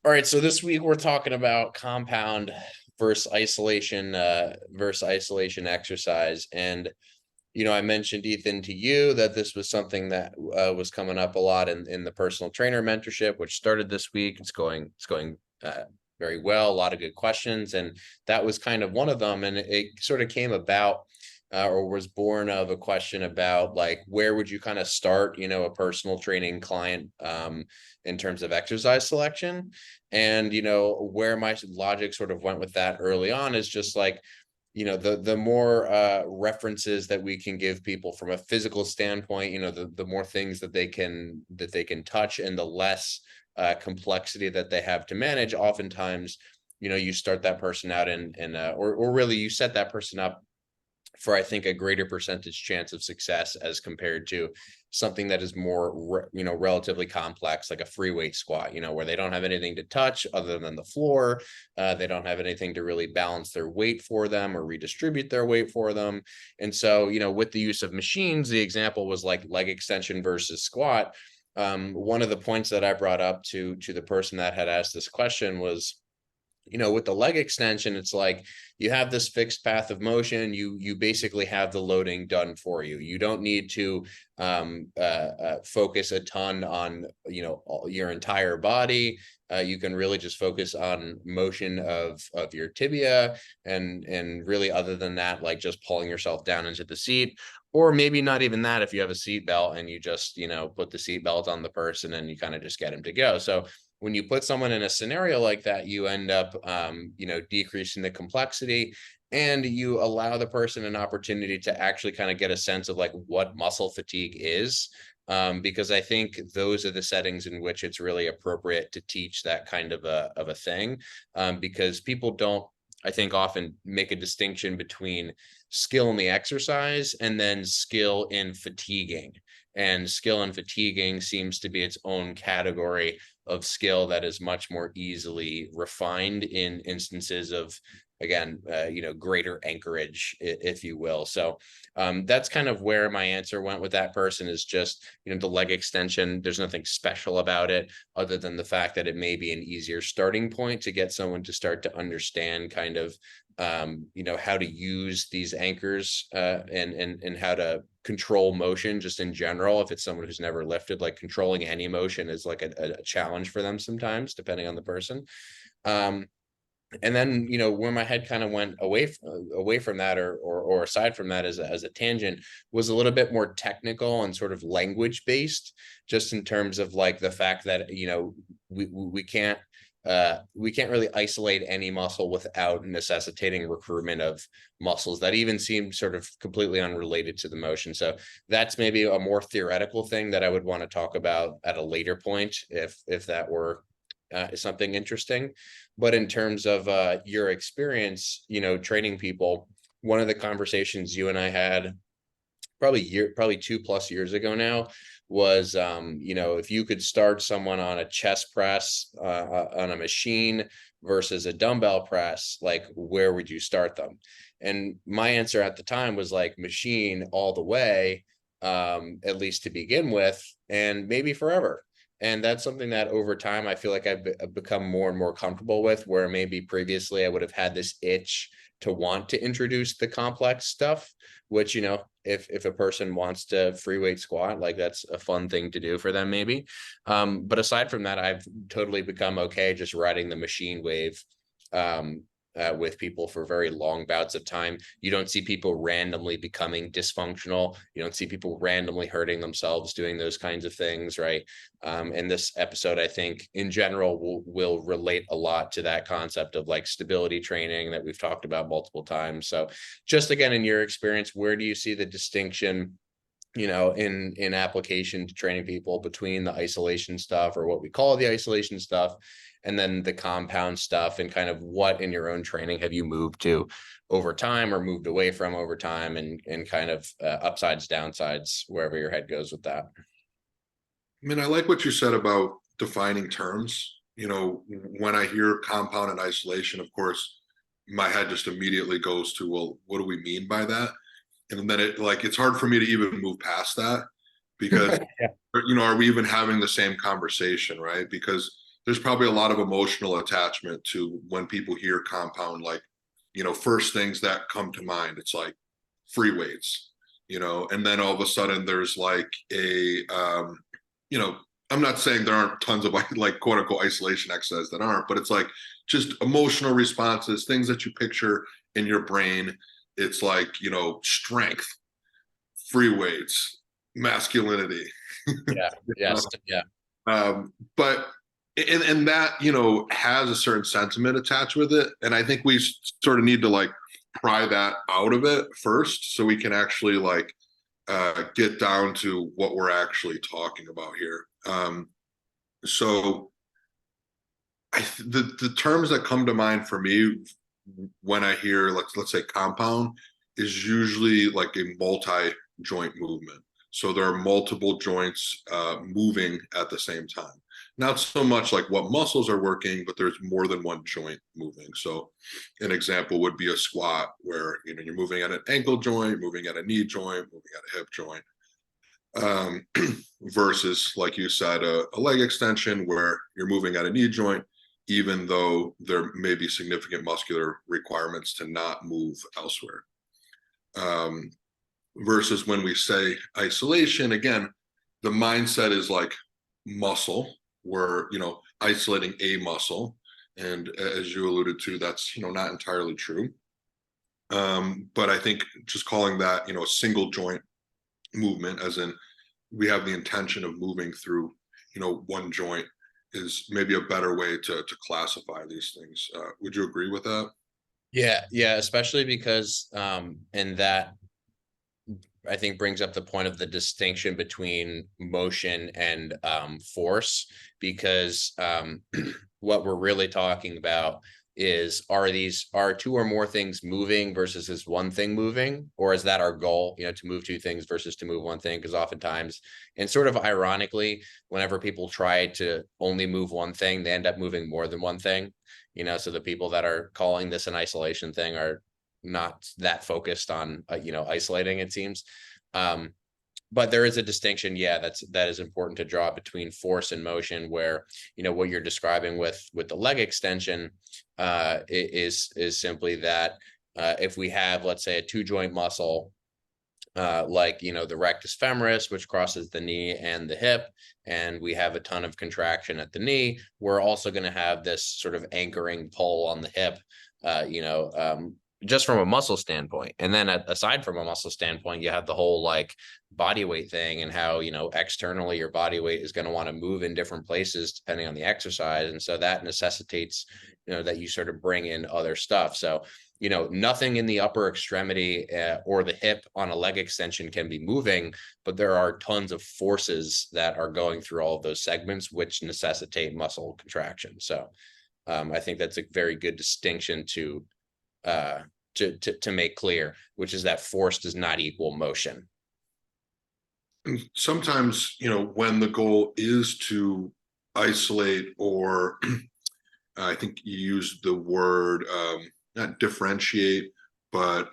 All right, so this week we're talking about compound versus isolation exercise. And I mentioned, Ethan, to you that this was something that was coming up a lot in the personal trainer mentorship, which started this week. It's going very well. A lot of good questions, and that was kind of one of them. And it sort of came about or was born of a question about, like, where would you kind of start, a personal training client in terms of exercise selection. And where my logic sort of went with that early on is just like, the more references that we can give people from a physical standpoint, the more things that they can touch, and the less complexity that they have to manage. Oftentimes, you start that person out or really you set that person up for, I think, a greater percentage chance of success as compared to something that is more, relatively complex, like a free weight squat, where they don't have anything to touch other than the floor. They don't have anything to really balance their weight for them or redistribute their weight for them. And so, with the use of machines, the example was like leg extension versus squat. One of the points that I brought up to the person that had asked this question was, with the leg extension, it's like you have this fixed path of motion. You basically have the loading done for you. You don't need to focus a ton on your entire body. You can really just focus on motion of your tibia, and really, other than that, like just pulling yourself down into the seat. Or maybe not even that, if you have a seat belt and you just put the seat belt on the person and you kind of just get him to go. So when you put someone in a scenario like that, you end up, decreasing the complexity, and you allow the person an opportunity to actually kind of get a sense of like what muscle fatigue is. Because I think those are the settings in which it's really appropriate to teach that kind of a thing. Because people don't, I think, often make a distinction between skill in the exercise and then skill in fatiguing. And skill in fatiguing seems to be its own category of skill that is much more easily refined in instances of, again, greater anchorage, if you will. So that's kind of where my answer went with that person, is just, the leg extension. There's nothing special about it other than the fact that it may be an easier starting point to get someone to start to understand kind of, how to use these anchors, and how to control motion just in general. If it's someone who's never lifted, like controlling any motion is like a challenge for them sometimes, depending on the person. And then, where my head kind of went away from that, or aside from that, as a tangent, was a little bit more technical and sort of language based, just in terms of like the fact that we can't really isolate any muscle without necessitating recruitment of muscles that even seem sort of completely unrelated to the motion. So that's maybe a more theoretical thing that I would want to talk about at a later point, if that were something interesting. But in terms of your experience, training people, one of the conversations you and I had probably 2+ years ago now was, if you could start someone on a chest press on a machine versus a dumbbell press, like, where would you start them? And my answer at the time was like machine all the way, at least to begin with, and maybe forever. And that's something that over time I feel like I've become more and more comfortable with, where maybe previously I would have had this itch to want to introduce the complex stuff, which, if a person wants to free weight squat, like, that's a fun thing to do for them maybe. But aside from that, I've totally become okay just riding the machine wave with people for very long bouts of time. You don't see people randomly becoming dysfunctional. You don't see people randomly hurting themselves doing those kinds of things, right? And this episode, I think, in general, will relate a lot to that concept of like stability training that we've talked about multiple times. So just again, in your experience, where do you see the distinction, in application to training people, between the isolation stuff, or what we call the isolation stuff, and then the compound stuff, and kind of what in your own training have you moved to over time, or moved away from over time, and kind of upsides, downsides, wherever your head goes with that. I mean, I like what you said about defining terms. When I hear compound and isolation, of course, my head just immediately goes to, well, what do we mean by that? And then it's hard for me to even move past that, because, Yeah. are we even having the same conversation, right? Because there's probably a lot of emotional attachment to when people hear compound, like, first things that come to mind, it's like free weights, and then all of a sudden there's like you know, I'm not saying there aren't tons of like quote unquote isolation exercises that aren't, but it's like just emotional responses, things that you picture in your brain. It's like, strength, free weights, masculinity. Yeah. Yes. Yeah. But and that has a certain sentiment attached with it, and I think we sort of need to like pry that out of it first, so we can actually like get down to what we're actually talking about here. So the terms that come to mind for me when I hear let's say compound is usually like a multi joint movement. So there are multiple joints moving at the same time. Not so much like what muscles are working, but there's more than one joint moving. So an example would be a squat where you're moving at an ankle joint, moving at a knee joint, moving at a hip joint. Versus, like you said, a leg extension where you're moving at a knee joint, even though there may be significant muscular requirements to not move elsewhere. Versus when we say isolation, again, the mindset is like muscle, we're isolating a muscle, and as you alluded to, that's not entirely true. But I think just calling that a single joint movement, as in we have the intention of moving through one joint, is maybe a better way to classify these things. Would you agree with that? Yeah, especially because and that I think brings up the point of the distinction between motion and force, because what we're really talking about is, are two or more things moving versus is one thing moving, or is that our goal, to move two things versus to move one thing? Because oftentimes, and sort of ironically, whenever people try to only move one thing, they end up moving more than one thing. So the people that are calling this an isolation thing are not that focused on isolating, it seems. But there is a distinction, that is important to draw between force and motion, where what you're describing with the leg extension is simply that if we have, let's say, a two joint muscle, like the rectus femoris, which crosses the knee and the hip, and we have a ton of contraction at the knee, we're also going to have this sort of anchoring pull on the hip, just from a muscle standpoint. And then aside from a muscle standpoint, you have the whole like body weight thing, and how externally your body weight is going to want to move in different places depending on the exercise, and so that necessitates that you sort of bring in other stuff. So nothing in the upper extremity or the hip on a leg extension can be moving, but there are tons of forces that are going through all of those segments, which necessitate muscle contraction. So I think that's a very good distinction to make clear, which is that force does not equal motion. Sometimes, when the goal is to isolate, or I think you used the word not differentiate, but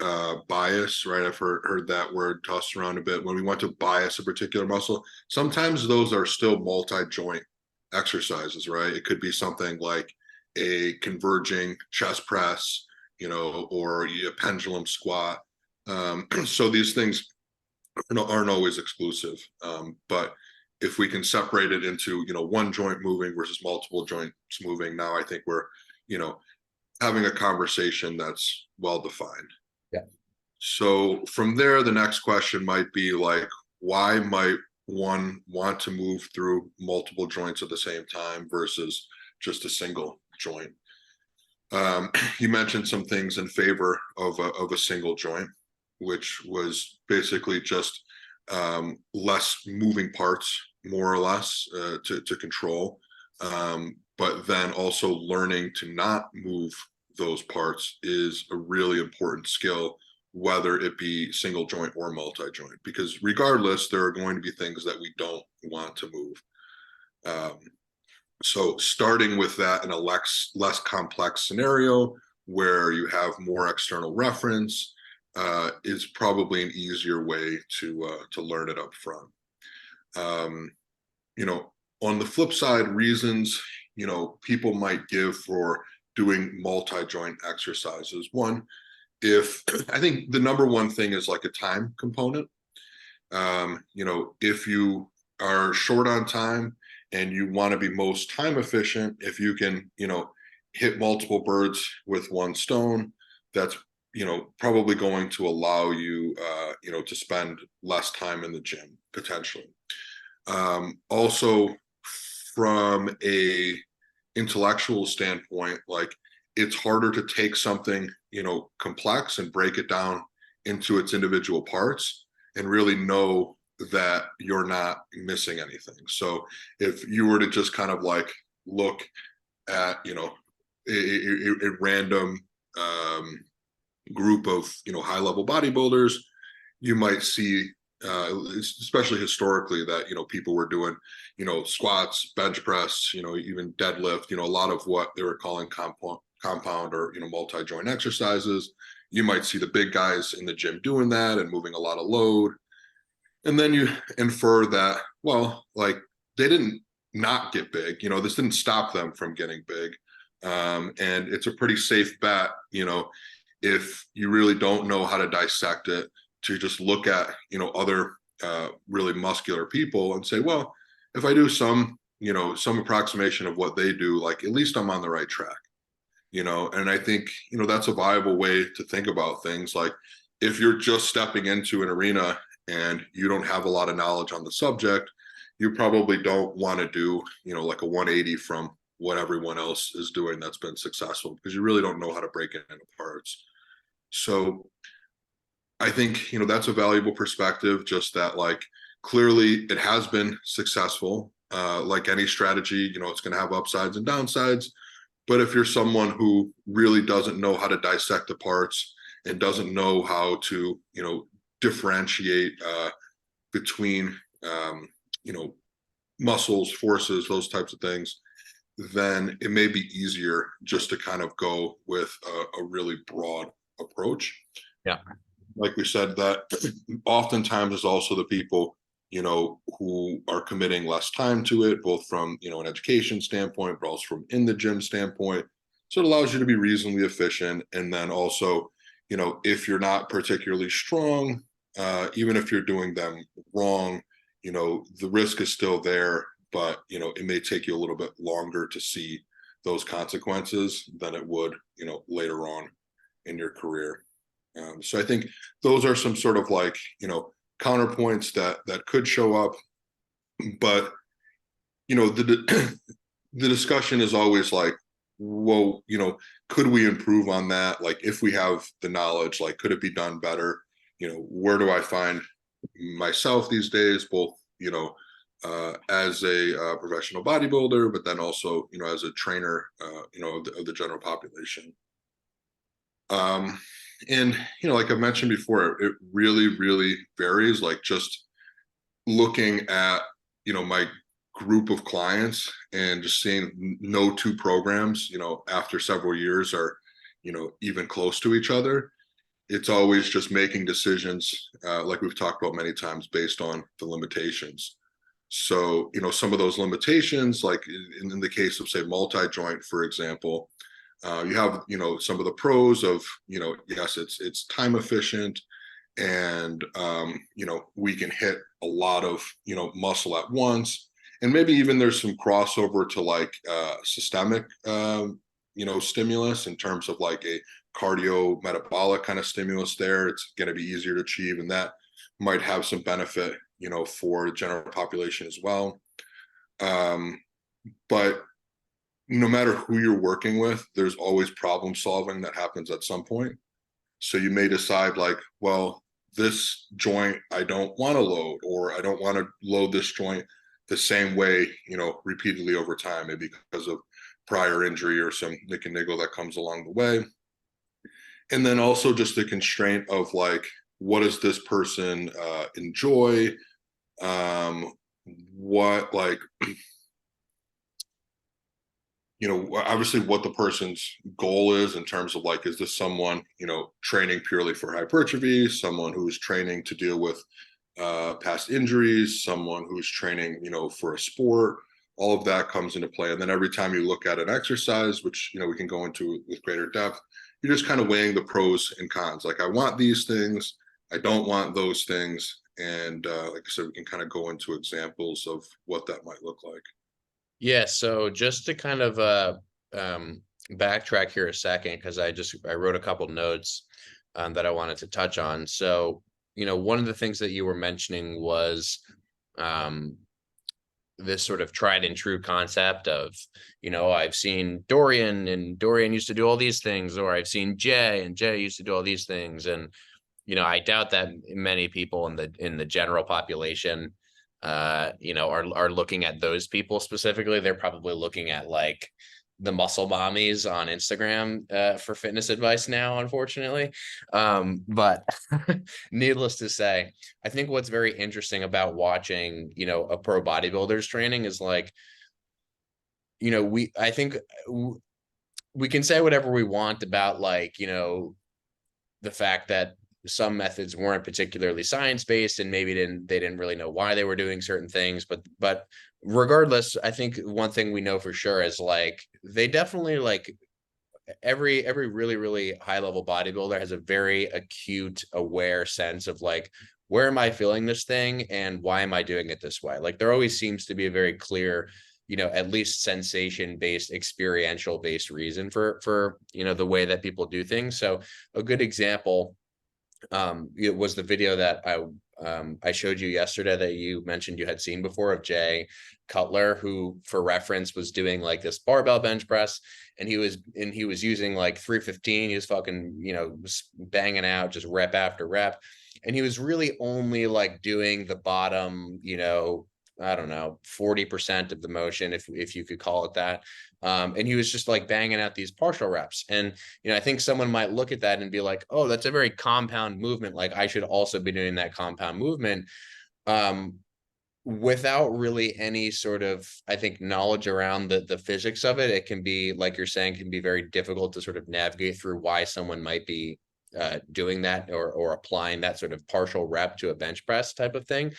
bias, right? I've heard that word tossed around a bit. When we want to bias a particular muscle, sometimes those are still multi-joint exercises, right? It could be something like a converging chest press, or a pendulum squat. So these things aren't always exclusive. But if we can separate it into, one joint moving versus multiple joints moving, now I think we're, having a conversation that's well defined. Yeah. So from there, the next question might be like, why might one want to move through multiple joints at the same time versus just a single joint? You mentioned some things in favor of a single joint, which was basically just less moving parts, more or less, to control. But then also learning to not move those parts is a really important skill, whether it be single joint or multi-joint, because regardless, there are going to be things that we don't want to move. So starting with that in a less complex scenario where you have more external reference is probably an easier way to learn it up front. On the flip side, reasons people might give for doing multi-joint exercises. One, if I think the number one thing is like a time component. If you are short on time and you want to be most time efficient, if you can, hit multiple birds with one stone, that's, probably going to allow you, to spend less time in the gym potentially. Also, from a intellectual standpoint, like it's harder to take something, complex and break it down into its individual parts and really know that you're not missing anything. So if you were to just kind of like look at, a random group of, high level bodybuilders, you might see, especially historically, that, people were doing, squats, bench press, even deadlift, a lot of what they were calling compound or, multi-joint exercises. You might see the big guys in the gym doing that and moving a lot of load. And then you infer that, well, like they didn't not get big, this didn't stop them from getting big. And it's a pretty safe bet, if you really don't know how to dissect it, to just look at, other really muscular people and say, well, if I do some approximation of what they do, like at least I'm on the right track, and I think, that's a viable way to think about things. Like if you're just stepping into an arena and you don't have a lot of knowledge on the subject, you probably don't want to do, like a 180 from what everyone else is doing that's been successful, because you really don't know how to break it into parts. So I think, that's a valuable perspective, just that like clearly it has been successful. Like any strategy, it's going to have upsides and downsides. But if you're someone who really doesn't know how to dissect the parts and doesn't know how to, differentiate between, muscles, forces, those types of things, then it may be easier just to kind of go with a really broad approach. Yeah. Like we said, that oftentimes is also the people, who are committing less time to it, both from, an education standpoint, but also from in the gym standpoint. So it allows you to be reasonably efficient. And then also, if you're not particularly strong, even if you're doing them wrong, the risk is still there, but, it may take you a little bit longer to see those consequences than it would, later on in your career. So I think those are some sort of like, counterpoints that could show up, but, the discussion is always like, well, could we improve on that? Like if we have the knowledge, like could it be done better? Where do I find myself these days, both, as a professional bodybuilder, but then also, as a trainer, of the general population. And, like I mentioned before, it really, really varies. Like just looking at, my group of clients and just seeing no two programs, after several years are, even close to each other. It's always just making decisions, like we've talked about many times, based on the limitations. So, some of those limitations, like in the case of say multi-joint, for example, you have, some of the pros of, yes, it's time efficient, and, we can hit a lot of, muscle at once. And maybe even there's some crossover to like systemic, stimulus in terms of like a cardio metabolic kind of stimulus there. It's going to be easier to achieve, and that might have some benefit, for the general population as well. But no matter who you're working with, there's always problem solving that happens at some point. So you may decide like, well, this joint I don't want to load, or I don't want to load this joint the same way, repeatedly over time, maybe because of prior injury or some nick and niggle that comes along the way. And then also just the constraint of like, what does this person enjoy? What like, obviously what the person's goal is in terms of like, is this someone, training purely for hypertrophy, someone who's training to deal with past injuries, someone who's training, for a sport, all of that comes into play. And then every time you look at an exercise, which, we can go into with greater depth, you're just kind of weighing the pros and cons. Like, I want these things, I don't want those things. And like I said, we can kind of go into examples of what that might look like. Yeah, so just to kind of backtrack here a second, because I wrote a couple notes that I wanted to touch on. So, one of the things that you were mentioning was um, this sort of tried and true concept of, I've seen Dorian, and Dorian used to do all these things, or I've seen Jay, and Jay used to do all these things. And, I doubt that many people in the general population are looking at those people specifically. They're probably looking at like the muscle mommies on Instagram for fitness advice now, unfortunately. But needless to say, I think what's very interesting about watching, a pro bodybuilder's training is like, I think we can say whatever we want about like, the fact that some methods weren't particularly science-based and maybe they didn't really know why they were doing certain things, but regardless, I think one thing we know for sure is like they definitely like every really really high level bodybuilder has a very acute aware sense of like, where am I feeling this thing and why am I doing it this way? Like there always seems to be a very clear, at least sensation based, experiential based reason for the way that people do things. So a good example it was the video that I showed you yesterday that you mentioned you had seen before, of Jay Cutler, who for reference was doing like this barbell bench press, and he was using like 315. He was fucking, banging out just rep after rep, and he was really only like doing the bottom, I don't know, 40% of the motion, if you could call it that. And he was just like banging out these partial reps. And, I think someone might look at that and be like, oh, that's a very compound movement. Like I should also be doing that compound movement. Without really any sort of, I think, knowledge around the physics of it, it can be, like you're saying, can be very difficult to sort of navigate through why someone might be doing that or applying that sort of partial rep to a bench press type of thing.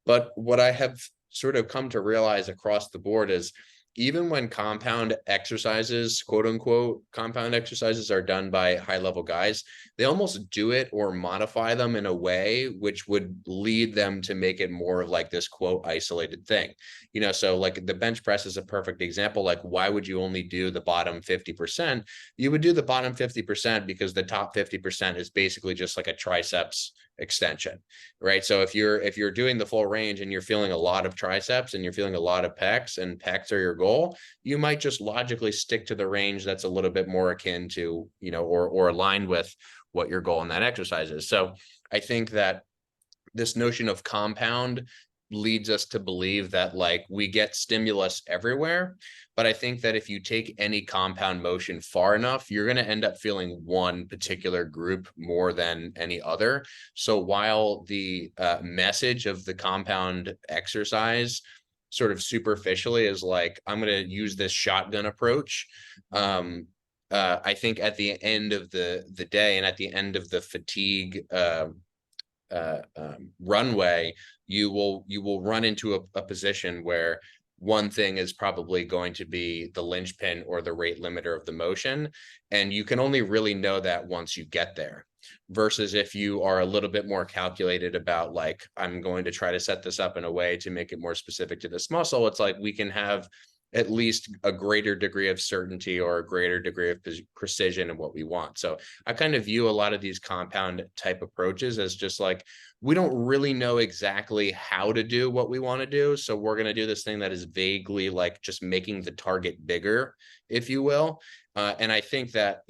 But what I have sort of come to realize across the board is even when compound exercises, quote unquote, compound exercises are done by high level guys, they almost do it or modify them in a way which would lead them to make it more of like this quote isolated thing. So like the bench press is a perfect example. Like, why would you only do the bottom 50%? You would do the bottom 50% because the top 50% is basically just like a triceps extension, right? So if you're doing the full range and you're feeling a lot of triceps and you're feeling a lot of pecs, and pecs are your goal, you might just logically stick to the range that's a little bit more akin to, or aligned with what your goal in that exercise is. So I think that this notion of compound leads us to believe that like we get stimulus everywhere. But I think that if you take any compound motion far enough, you're going to end up feeling one particular group more than any other. So while the message of the compound exercise sort of superficially is like, I'm going to use this shotgun approach, I think at the end of the day and at the end of the fatigue runway, you will run into a position where one thing is probably going to be the linchpin or the rate limiter of the motion, and you can only really know that once you get there. Versus if you are a little bit more calculated about like, I'm going to try to set this up in a way to make it more specific to this muscle, it's like we can have at least a greater degree of certainty or a greater degree of precision in what we want. So I kind of view a lot of these compound type approaches as just like, we don't really know exactly how to do what we want to do. So we're going to do this thing that is vaguely like just making the target bigger, if you will. And I think that,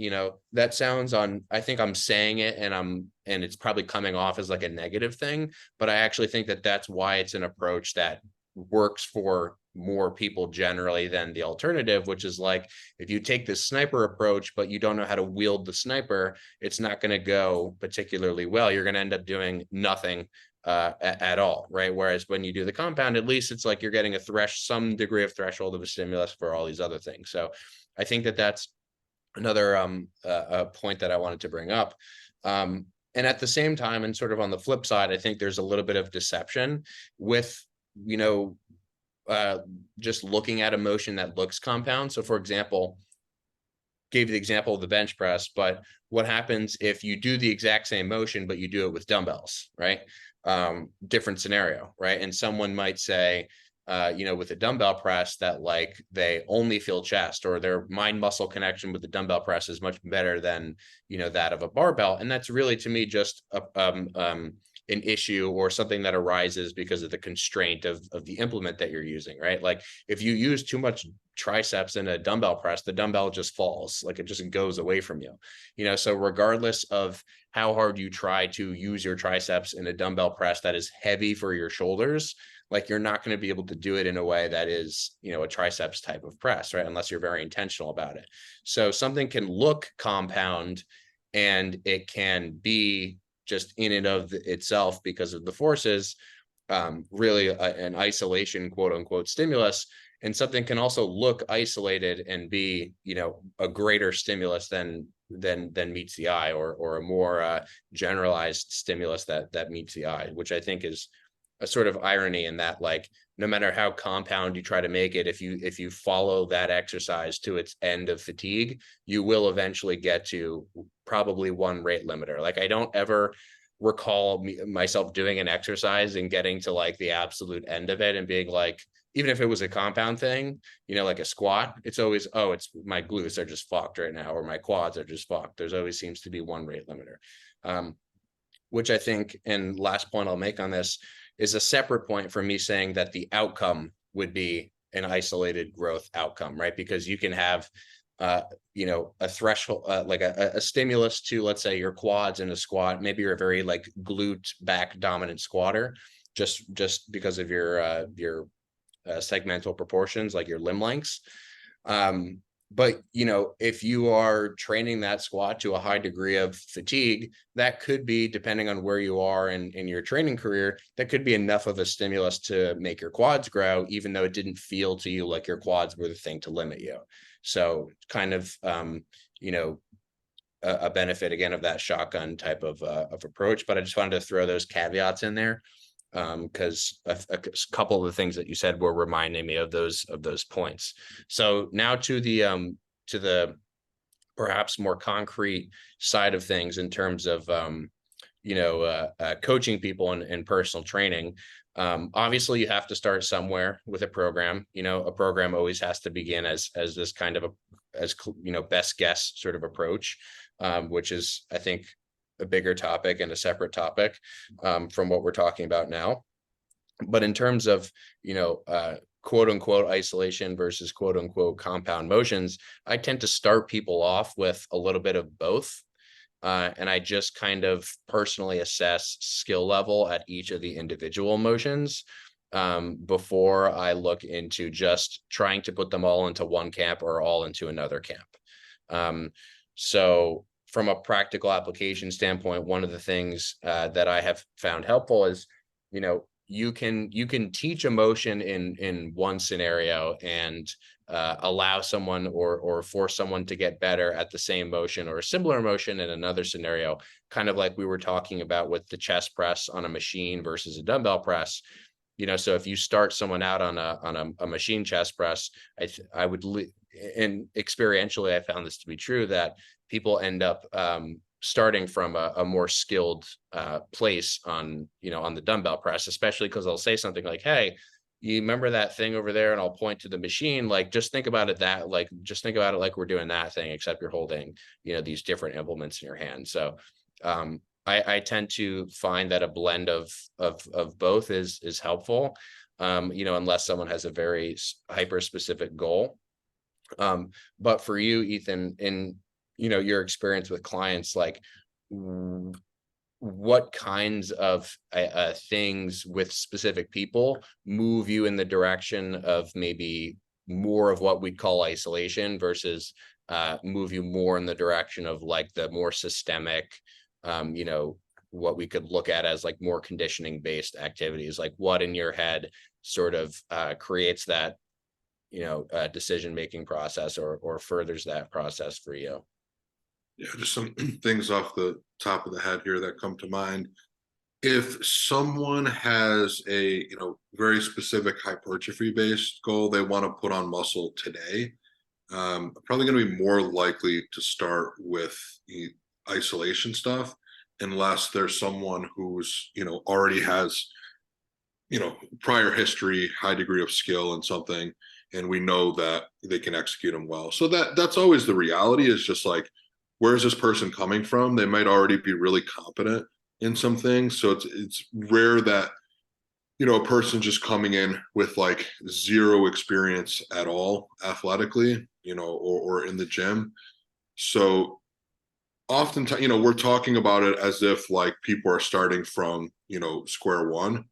that sounds on, I think I'm saying it and it's probably coming off as like a negative thing, but I actually think that that's why it's an approach that works for more people generally than the alternative, which is like, if you take this sniper approach but you don't know how to wield the sniper, it's not going to go particularly well. You're going to end up doing nothing at all, right? Whereas when you do the compound, at least it's like you're getting some degree of threshold of a stimulus for all these other things. So I think that that's another point that I wanted to bring up. And at the same time, and sort of on the flip side, I think there's a little bit of deception with just looking at a motion that looks compound. So for example, gave you the example of the bench press, but what happens if you do the exact same motion, but you do it with dumbbells, right? Different scenario, right? And someone might say, with a dumbbell press that like they only feel chest, or their mind muscle connection with the dumbbell press is much better than, that of a barbell. And that's really, to me, just an issue or something that arises because of the constraint of the implement that you're using, right? Like if you use too much triceps in a dumbbell press, the dumbbell just falls, like it just goes away from you. So regardless of how hard you try to use your triceps in a dumbbell press that is heavy for your shoulders, like you're not going to be able to do it in a way that is, a triceps type of press, right? Unless you're very intentional about it. So something can look compound and it can be just in and of itself, because of the forces, really an isolation, quote unquote, stimulus. And something can also look isolated and be, a greater stimulus than meets the eye, or a more generalized stimulus that meets the eye, which I think is a sort of irony in that, like, no matter how compound you try to make it, if you follow that exercise to its end of fatigue, you will eventually get to probably one rate limiter. Like I don't ever recall myself doing an exercise and getting to like the absolute end of it and being like, even if it was a compound thing, like a squat, it's always, oh, it's my glutes are just fucked right now, or my quads are just fucked. There's always seems to be one rate limiter, which I think, and last point I'll make on this, is a separate point from me saying that the outcome would be an isolated growth outcome, right? Because you can have, a threshold, like a stimulus to, let's say, your quads in a squat. Maybe you're a very like glute back dominant squatter, just because of your segmental proportions, like your limb lengths. But if you are training that squat to a high degree of fatigue, that could be, depending on where you are in your training career, that could be enough of a stimulus to make your quads grow, even though it didn't feel to you like your quads were the thing to limit you. So kind of, a benefit again of that shotgun type of approach. But I just wanted to throw those caveats in there, because a couple of the things that you said were reminding me of those points. So now to the perhaps more concrete side of things in terms of coaching people in personal training. Obviously you have to start somewhere with a program. A program always has to begin as this kind of best guess sort of approach, which is, I think, a bigger topic and a separate topic from what we're talking about now. But in terms of, quote unquote isolation versus quote unquote compound motions, I tend to start people off with a little bit of both. And I just kind of personally assess skill level at each of the individual motions before I look into just trying to put them all into one camp or all into another camp. So from a practical application standpoint, one of the things that I have found helpful is, you can teach a motion in one scenario and allow someone or force someone to get better at the same motion or a similar motion in another scenario, kind of like we were talking about with the chest press on a machine versus a dumbbell press. So if you start someone out on a machine chest press, I would, and experientially, I found this to be true, that people end up starting from a more skilled place on the dumbbell press, especially because I'll say something like, hey, you remember that thing over there? And I'll point to the machine, like, just think about it like we're doing that thing, except you're holding, these different implements in your hand. So I tend to find that a blend of both is helpful, unless someone has a very hyper specific goal. But for you, Ethan, in your experience with clients, like what kinds of things with specific people move you in the direction of maybe more of what we'd call isolation versus move you more in the direction of like the more systemic, what we could look at as like more conditioning based activities? Like what in your head sort of creates that decision making process or furthers that process for you? Yeah, just some things off the top of the head here that come to mind. If someone has a, very specific hypertrophy based goal, they want to put on muscle today, probably going to be more likely to start with the isolation stuff, unless there's someone who's, already has, prior history, high degree of skill in something, and we know that they can execute them well. So that's always the reality, is just like, where's this person coming from? They might already be really competent in some things. So it's rare that, a person just coming in with like zero experience at all athletically, or in the gym. So oftentimes, we're talking about it as if like people are starting from, square one,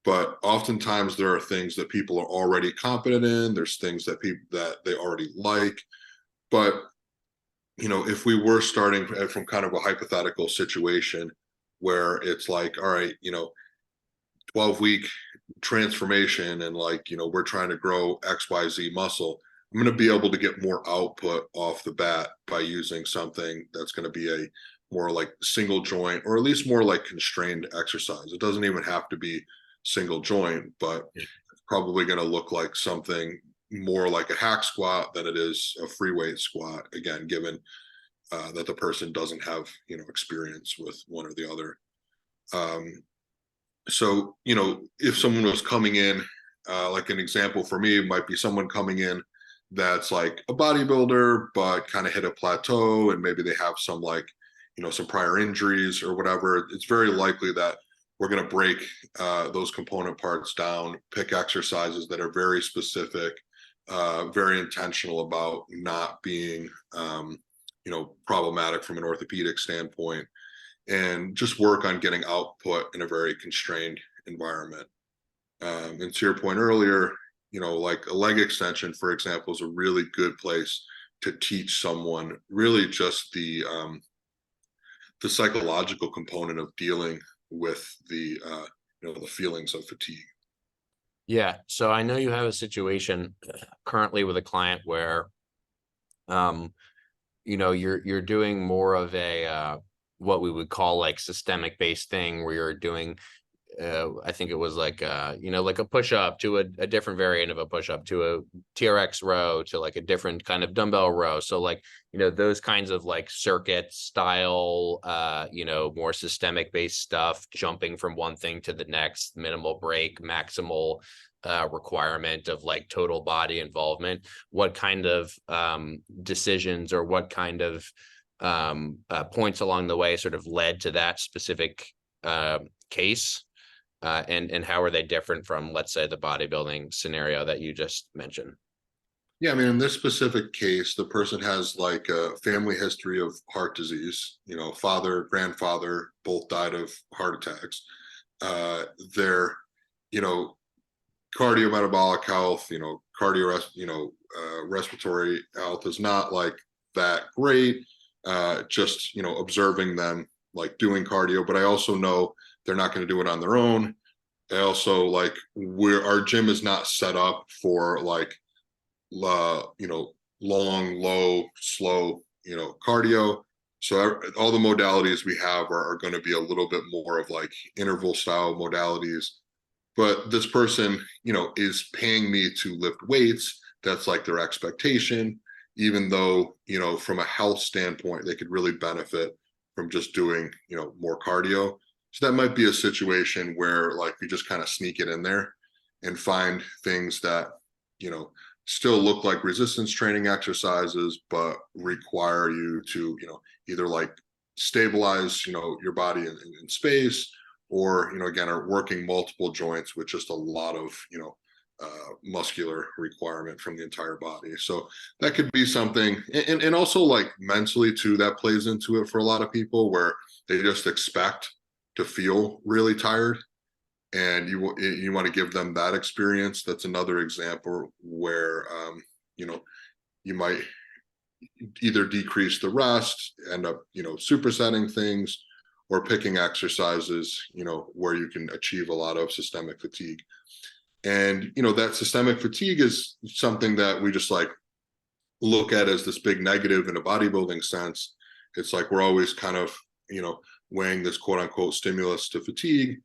but oftentimes there are things that people are already competent in. There's things that people that they already like. But, if we were starting from kind of a hypothetical situation where it's like, all right, 12-week transformation, and like, we're trying to grow XYZ muscle, I'm going to be able to get more output off the bat by using something that's going to be a more like single joint, or at least more like constrained exercise. It doesn't even have to be single joint, but it's probably going to look like something more like a hack squat than it is a free weight squat, again, given that the person doesn't have, experience with one or the other. So, if someone was coming in, like an example for me might be someone coming in that's like a bodybuilder, but kind of hit a plateau, and maybe they have some like, some prior injuries or whatever. It's very likely that we're going to break those component parts down, pick exercises that are very specific, very intentional about not being, problematic from an orthopedic standpoint, and just work on getting output in a very constrained environment. And to your point earlier, like a leg extension, for example, is a really good place to teach someone really just the psychological component of dealing with the feelings of fatigue. Yeah. So I know you have a situation currently with a client where, you're doing more of a, what we would call like systemic based thing, where you're doing, I think it was like, like a push up to a different variant of a push up, to a TRX row, to like a different kind of dumbbell row. So like, those kinds of like circuit style, more systemic based stuff, jumping from one thing to the next, minimal break, maximal requirement of like total body involvement. What kind of decisions, or what kind of points along the way sort of led to that specific case? And how are they different from, let's say, the bodybuilding scenario that you just mentioned? Yeah, I mean, in this specific case, the person has like a family history of heart disease. Father, grandfather both died of heart attacks. Their, you know, cardiometabolic health, respiratory health is not like that great. Just, observing them like doing cardio, but I also know they're not going to do it on their own. I also like, where our gym is not set up for like, long, low, slow, cardio. So all the modalities we have are going to be a little bit more of like interval style modalities. But this person, is paying me to lift weights. That's like their expectation, even though, from a health standpoint, they could really benefit from just doing, more cardio. So that might be a situation where like we just kind of sneak it in there and find things that, still look like resistance training exercises, but require you to, either like stabilize, your body in space, or, again, are working multiple joints with just a lot of, muscular requirement from the entire body. So that could be something. And also like mentally too, that plays into it for a lot of people, where they just expect to feel really tired, and you want to give them that experience. That's another example where, you might either decrease the rest, end up, supersetting things, or picking exercises, where you can achieve a lot of systemic fatigue. And, that systemic fatigue is something that we just like look at as this big negative in a bodybuilding sense. It's like we're always kind of, weighing this quote unquote stimulus to fatigue.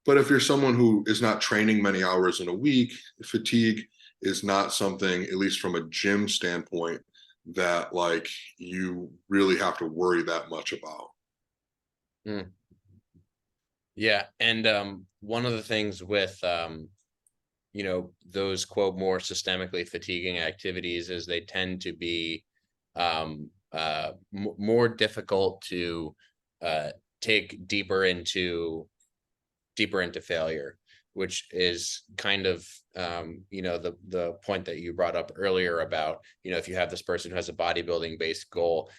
But if you're someone who is not training many hours in a week, fatigue is not something, at least from a gym standpoint, that like you really have to worry that much about. Mm. Yeah. And one of the things with you know, those quote more systemically fatiguing activities is they tend to be more difficult to take deeper into failure, which is kind of you know, the point that you brought up earlier about, you know, if you have this person who has a bodybuilding based goal,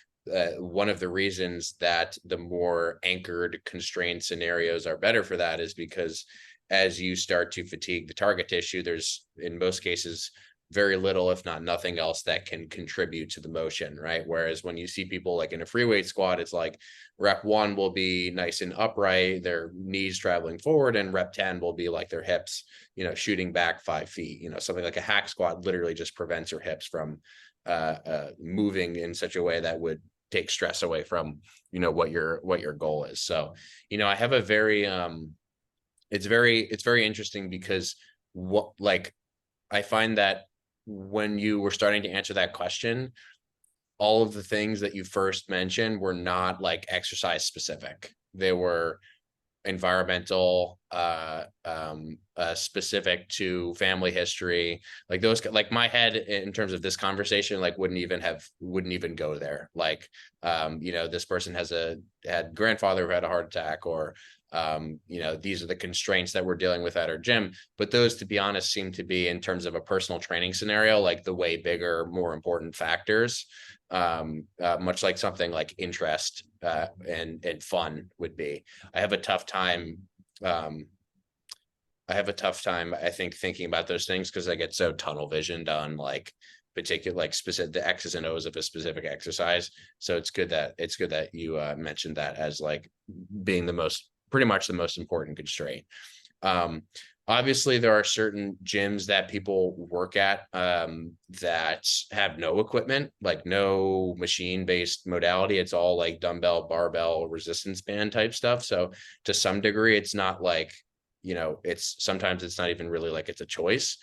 one of the reasons that the more anchored constrained scenarios are better for that is because as you start to fatigue the target tissue, there's in most cases very little, if not nothing else that can contribute to the motion, right? Whereas when you see people like in a free weight squat, it's like rep 1 will be nice and upright, their knees traveling forward, and rep 10 will be like their hips, you know, shooting back 5 feet. You know, something like a hack squat literally just prevents your hips from moving in such a way that would take stress away from, you know, what your goal is. So, you know, I have a very it's very interesting because what like I find that when you were starting to answer that question, all of the things that you first mentioned were not like exercise specific. They were environmental, specific to family history, like those, like my head in terms of this conversation, like wouldn't even go there. Like, you know, this person had grandfather who had a heart attack, or, you know, these are the constraints that we're dealing with at our gym. But those, to be honest, seem to be in terms of a personal training scenario, like the way bigger, more important factors, much like something like interest and fun would be. I have a tough time. I think, thinking about those things because I get so tunnel visioned on like particular, like specific, the X's and O's of a specific exercise. So it's good that you mentioned that as like being pretty much the most important constraint. Obviously, there are certain gyms that people work at that have no equipment, like no machine-based modality. It's all like dumbbell, barbell, resistance band type stuff. So to some degree, it's not like, you know, sometimes it's not even really like it's a choice.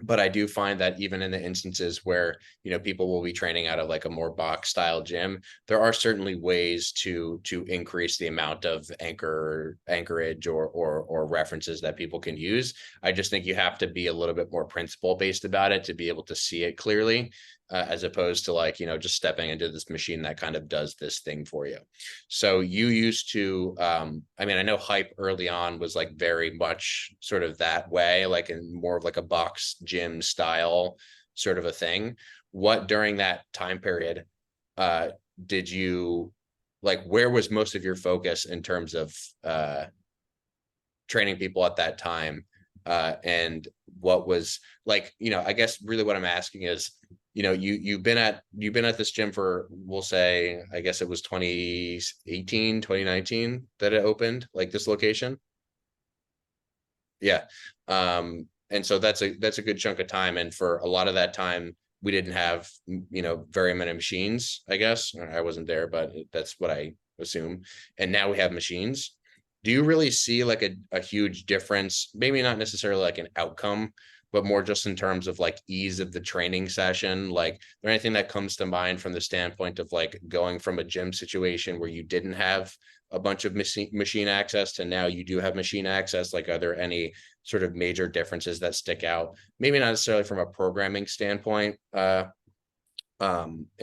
But I do find that even in the instances where, you know, people will be training out of like a more box style gym, there are certainly ways to increase the amount of anchorage or references that people can use. I just think you have to be a little bit more principle based about it to be able to see it clearly, as opposed to like, you know, just stepping into this machine that kind of does this thing for you. So you used to, I mean, I know hype early on was like very much sort of that way, like in more of like a box gym style sort of a thing. What during that time period did you like, where was most of your focus in terms of training people at that time? And what was like, you know, I guess really what I'm asking is, you know, you've been at this gym for, we'll say, I guess it was 2018, 2019 that it opened, like this location. Yeah. And so that's a good chunk of time. And for a lot of that time, we didn't have, you know, very many machines, I guess. I wasn't there, but that's what I assume. And now we have machines. Do you really see like a huge difference? Maybe not necessarily like an outcome, but more just in terms of like ease of the training session. Like, there anything that comes to mind from the standpoint of like going from a gym situation where you didn't have a bunch of machine access to now you do have machine access? Like, are there any sort of major differences that stick out? Maybe not necessarily from a programming standpoint, in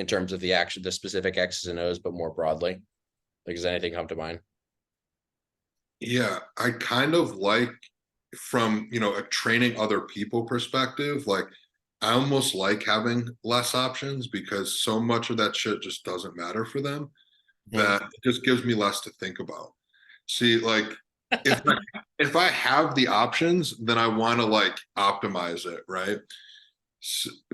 terms of the specific X's and O's, but more broadly. Like, does anything come to mind? Yeah, I kind of like, from, you know, a training other people perspective, like I almost like having less options because so much of that shit just doesn't matter for them, that it just gives me less to think about. See, like if if I have the options, then I want to like optimize it, right?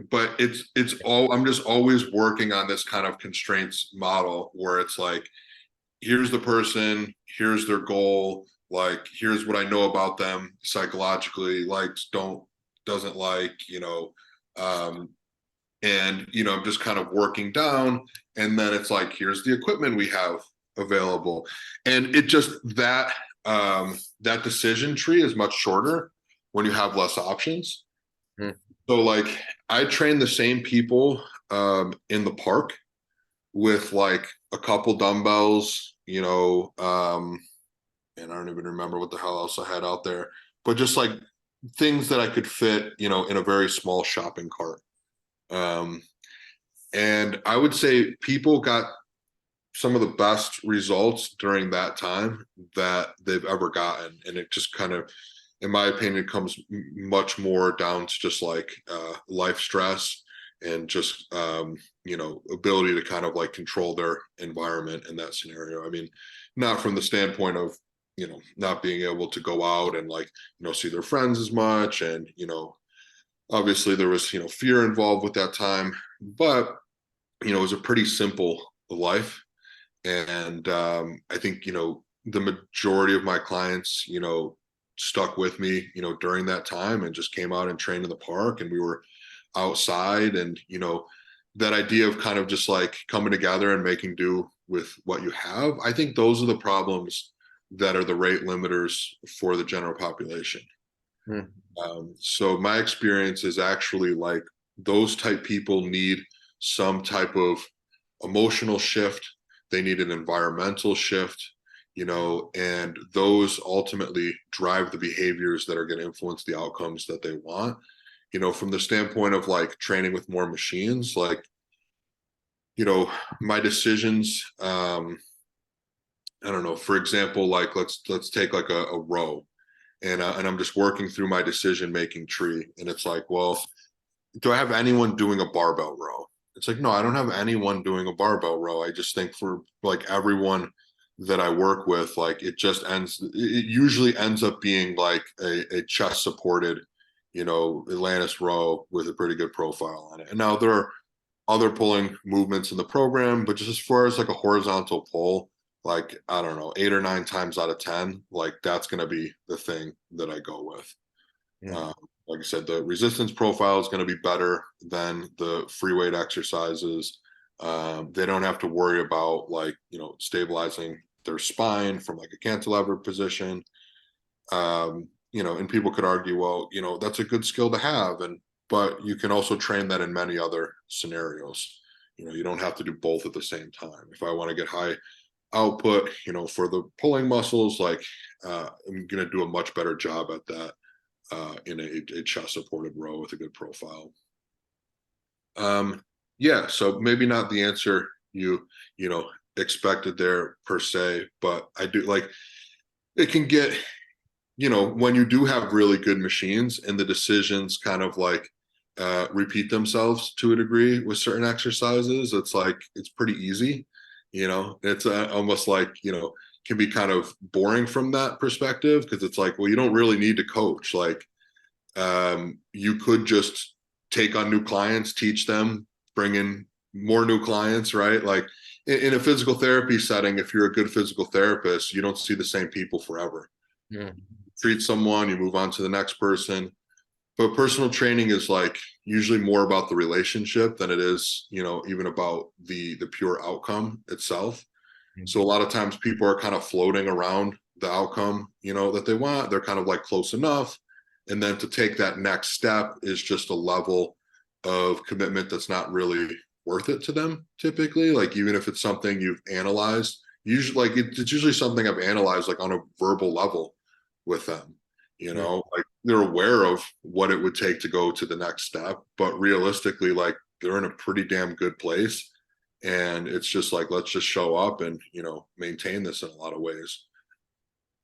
But it's all, I'm just always working on this kind of constraints model where it's like, here's the person, here's their goal, like here's what I know about them psychologically, likes, doesn't like, you know, and you know, I'm just kind of working down, and then it's like, here's the equipment we have available. And it just that decision tree is much shorter when you have less options. Hmm. So like I train the same people in the park with like a couple dumbbells, and I don't even remember what the hell else I had out there, but just like things that I could fit, in a very small shopping cart. Um, and I would say people got some of the best results during that time that they've ever gotten. And it just kind of, in my opinion, comes much more down to just like life stress and just, ability to kind of like control their environment in that scenario. I mean, not from the standpoint of, not being able to go out and like, see their friends as much. And, obviously there was, fear involved with that time, but, it was a pretty simple life. And I think, the majority of my clients, stuck with me, during that time and just came out and trained in the park and we were outside. And, that idea of kind of just like coming together and making do with what you have, I think those are the problems that are the rate limiters for the general population. Hmm. So my experience is actually like those type people need some type of emotional shift. They need an environmental shift, and those ultimately drive the behaviors that are going to influence the outcomes that they want. From the standpoint of like training with more machines, like, my decisions, I don't know, for example, like let's take like a row and I'm just working through my decision making tree. And it's like, well, do I have anyone doing a barbell row? It's like, no, I don't have anyone doing a barbell row. I just think for like everyone that I work with, like it usually ends up being like a chest supported, Atlantis row with a pretty good profile on it. And now there are other pulling movements in the program, but just as far as like a horizontal pull, like, I don't know, 8 or 9 times out of 10, like that's going to be the thing that I go with. Hmm. Uh, like I said, the resistance profile is going to be better than the free weight exercises. They don't have to worry about like, stabilizing their spine from like a cantilever position. And people could argue, well, that's a good skill to have. But you can also train that in many other scenarios. You don't have to do both at the same time. If I want to get high output, for the pulling muscles, like I'm going to do a much better job at that in a chest supported row with a good profile. Yeah, so maybe not the answer you know expected there per se, but I do like it can get, when you do have really good machines and the decisions kind of like repeat themselves to a degree with certain exercises, it's like it's pretty easy. It's almost like, can be kind of boring from that perspective because it's like, well, you don't really need to coach. Like you could just take on new clients, teach them, bring in more new clients, right? Like in a physical therapy setting, if you're a good physical therapist, you don't see the same people forever. Hmm. Treat someone, you move on to the next person. But personal training is like usually more about the relationship than it is, even about the pure outcome itself. So a lot of times people are kind of floating around the outcome, that they want. They're kind of like close enough. And then to take that next step is just a level of commitment that's not really worth it to them typically. Like even if it's something you've analyzed, usually like it's usually something I've analyzed like on a verbal level with them, like they're aware of what it would take to go to the next step, but realistically, like they're in a pretty damn good place. And it's just like, let's just show up and, maintain this in a lot of ways.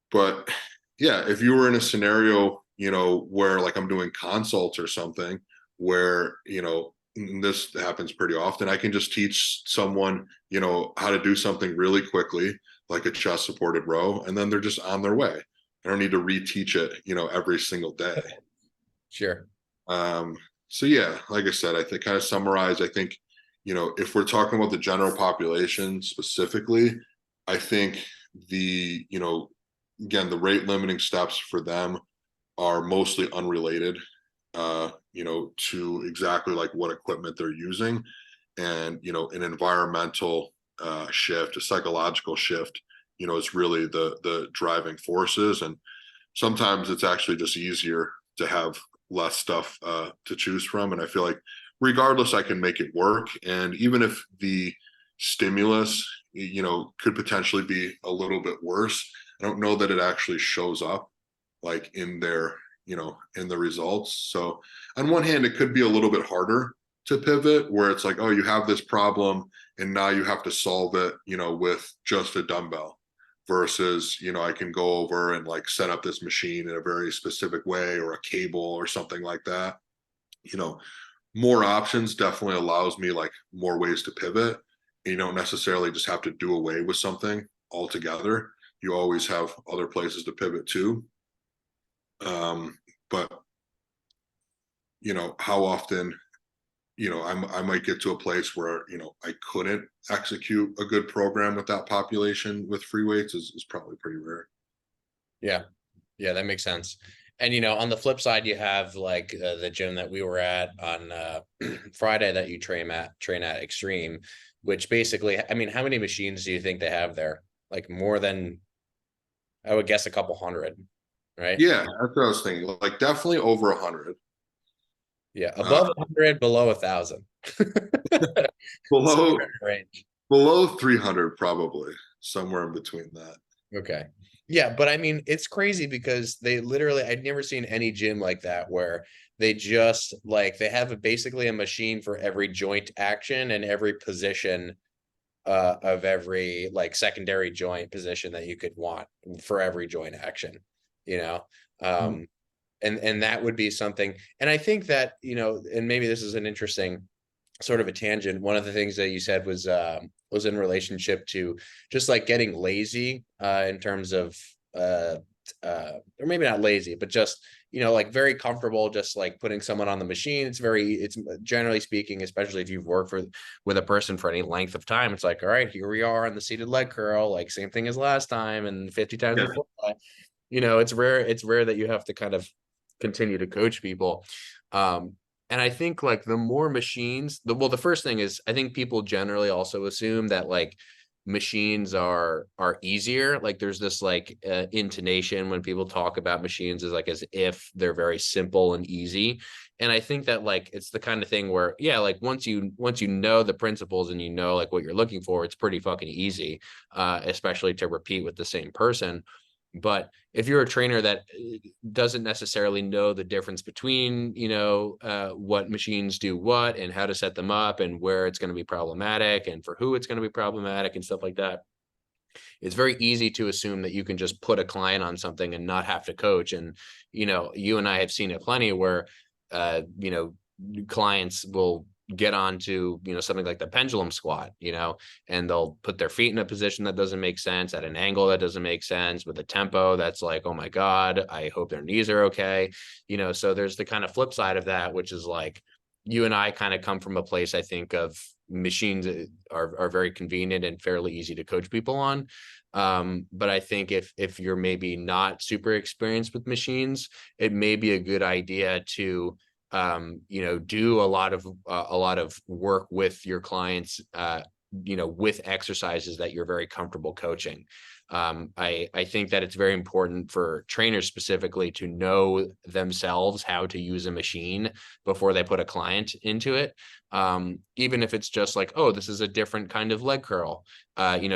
But yeah, if you were in a scenario, where like I'm doing consults or something where, and this happens pretty often, I can just teach someone, how to do something really quickly, like a chest supported row, and then they're just on their way. I don't need to reteach it, every single day. Sure. Um, so yeah, like I said, I think kind of summarize, I think, if we're talking about the general population specifically, I think again, the rate limiting steps for them are mostly unrelated, to exactly like what equipment they're using and, an environmental shift, a psychological shift, is really the driving forces. And sometimes it's actually just easier to have less stuff to choose from. And I feel like regardless, I can make it work. And even if the stimulus, could potentially be a little bit worse, I don't know that it actually shows up like in their, in the results. So on one hand, it could be a little bit harder to pivot where it's like, oh, you have this problem and now you have to solve it, with just a dumbbell versus, I can go over and like set up this machine in a very specific way or a cable or something like that. You know, more options definitely allows me like more ways to pivot. You don't necessarily just have to do away with something altogether. You always have other places to pivot to. But how often, I might get to a place where, I couldn't execute a good program with that population with free weights is probably pretty rare. Yeah. Yeah, that makes sense. And on the flip side, you have like the gym that we were at on Friday that you train at Extreme, which basically, I mean, how many machines do you think they have there? Like more than, I would guess, a couple hundred, right? Yeah, that's what I was thinking. Like definitely over 100. Yeah, Uh, above 100, below 1,000. below Range. below 300 probably, somewhere in between that. Okay. Yeah, but I mean, it's crazy because they literally, I'd never seen any gym like that where they just like they have basically a machine for every joint action and every position of every like secondary joint position that you could want for every joint action, you know. Mhm. Um and that would be something. And I think that, and maybe this is an interesting sort of a tangent. One of the things that you said was in relationship to just like getting lazy in terms of or maybe not lazy, but just like very comfortable just like putting someone on the machine. It's generally speaking, especially if you've worked with a person for any length of time, it's like, all right, here we are on the seated leg curl, like same thing as last time and 50 times Yeah. before. It's rare that you have to kind of continue to coach people. And I think like the more machines, the first thing is I think people generally also assume that like machines are easier. Like there's this like intonation when people talk about machines is like as if they're very simple and easy. And I think that like it's the kind of thing where yeah, like once you know the principles and you know like what you're looking for, it's pretty fucking easy, especially to repeat with the same person. But if you're a trainer that doesn't necessarily know the difference between, what machines do what and how to set them up and where it's going to be problematic and for who it's going to be problematic and stuff like that, it's very easy to assume that you can just put a client on something and not have to coach. And, you and I have seen it plenty where, clients will get onto something like the pendulum squat, and they'll put their feet in a position that doesn't make sense at an angle that doesn't make sense with a tempo that's like, oh my god, I hope their knees are okay. So there's the kind of flip side of that, which is like you and I kind of come from a place, I think, of machines are very convenient and fairly easy to coach people on. But I think if you're maybe not super experienced with machines, it may be a good idea to do a lot of work with your clients, with exercises that you're very comfortable coaching. I think that it's very important for trainers specifically to know themselves how to use a machine before they put a client into it. Even if it's just like, oh, this is a different kind of leg curl,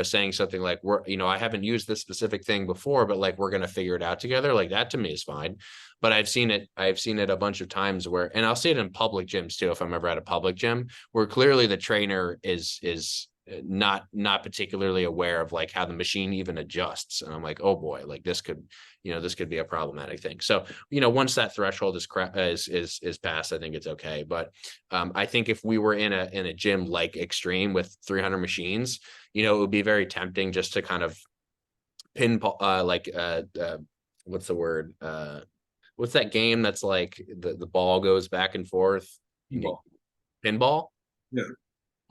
saying something like, I haven't used this specific thing before, but like, we're going to figure it out together. Like that to me is fine. But I've seen it a bunch of times where, and I'll see it in public gyms too, if I'm ever at a public gym where clearly the trainer is not particularly aware of like how the machine even adjusts. And I'm like, oh boy, like this could be a problematic thing. So, once that threshold is passed, I think it's okay. But I think if we were in a gym like Extreme with 300 machines, it would be very tempting just to kind of pinball, what's the word? What's that game that's like the ball goes back and forth? Pinball. Pinball? Yeah.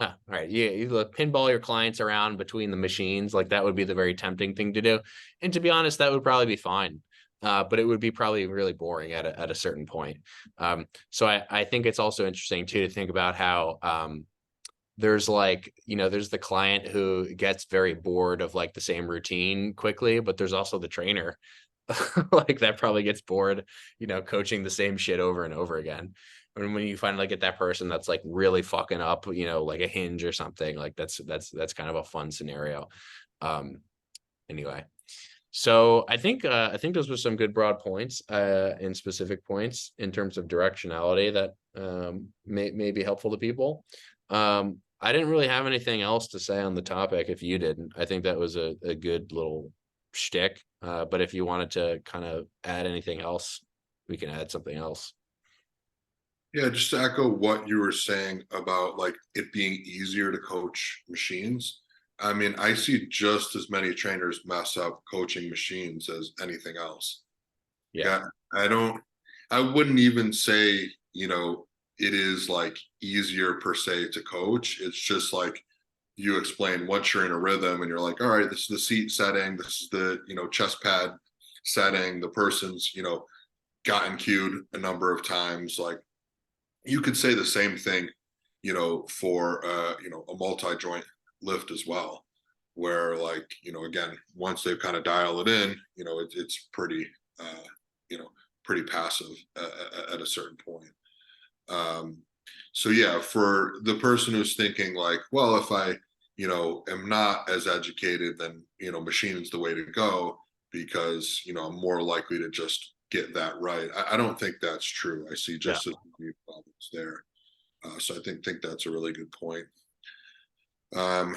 All right. Yeah, you look pinball your clients around between the machines. Like that would be the very tempting thing to do. And to be honest, that would probably be fine. But it would be probably really boring at a certain point. So I think it's also interesting too to think about how there's like, there's the client who gets very bored of like the same routine quickly, but there's also the trainer like that probably gets bored, coaching the same shit over and over again. And when you finally get that person that's like really fucking up, like a hinge or something, like that's kind of a fun scenario. Anyway, so I think those were some good broad points and specific points in terms of directionality that may be helpful to people. I didn't really have anything else to say on the topic. If you didn't, I think that was a good little shtick. But if you wanted to kind of add anything else, we can add something else. Yeah, just to echo what you were saying about like it being easier to coach machines. I mean, I see just as many trainers mess up coaching machines as anything else. Yeah. Yeah, I wouldn't even say, it is like easier per se to coach. It's just like you explain once you're in a rhythm and you're like, all right, this is the seat setting, this is the, chest pad setting, the person's, gotten cued a number of times. Like you could say the same thing, for a multi-joint lift as well, where like, again, once they've kind of dial it in, it's pretty you know, pretty passive at a certain point. So yeah, for the person who's thinking like, well, if I, am not as educated, then, machine's the way to go because, I'm more likely to just get that right. I don't think that's true. I see Yeah. just as many problems there. So I think that's a really good point. Um,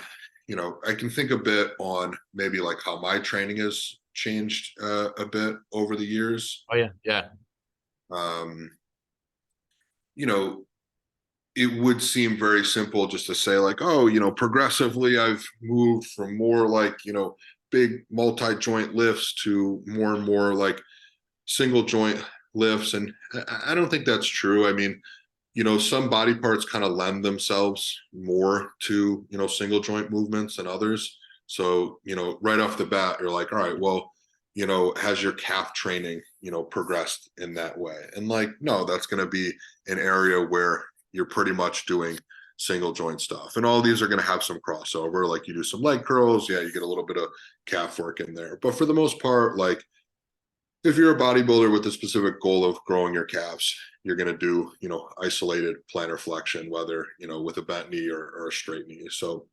I can think a bit on maybe like how my training has changed a bit over the years. Oh yeah. Yeah. Um, you know, it would seem very simple just to say like, oh, progressively I've moved from more like, big multi-joint lifts to more and more like single joint lifts. And I don't think that's true. I mean, some body parts kind of lend themselves more to, single joint movements than others. So, right off the bat, you're like, all right, well, has your calf training, progressed in that way? And like, no, that's going to be an area where you're pretty much doing single joint stuff. And all these are going to have some crossover. Like you do some leg curls. Yeah, you get a little bit of calf work in there. But for the most part, like if you're a bodybuilder with a specific goal of growing your calves, you're going to do, isolated plantar flexion, whether, with a bent knee or a straight knee. So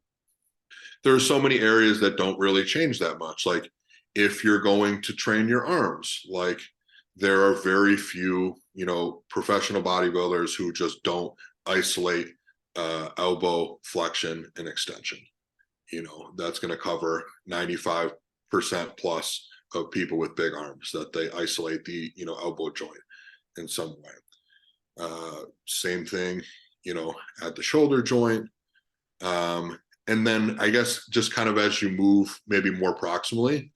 there are so many areas that don't really change that much. Like if you're going to train your arms, like there are very few, professional bodybuilders who just don't isolate elbow flexion and extension. That's going to cover 95% plus of people with big arms that they isolate the, elbow joint in some way. Same thing, at the shoulder joint. And then I guess just kind of as you move maybe more proximally,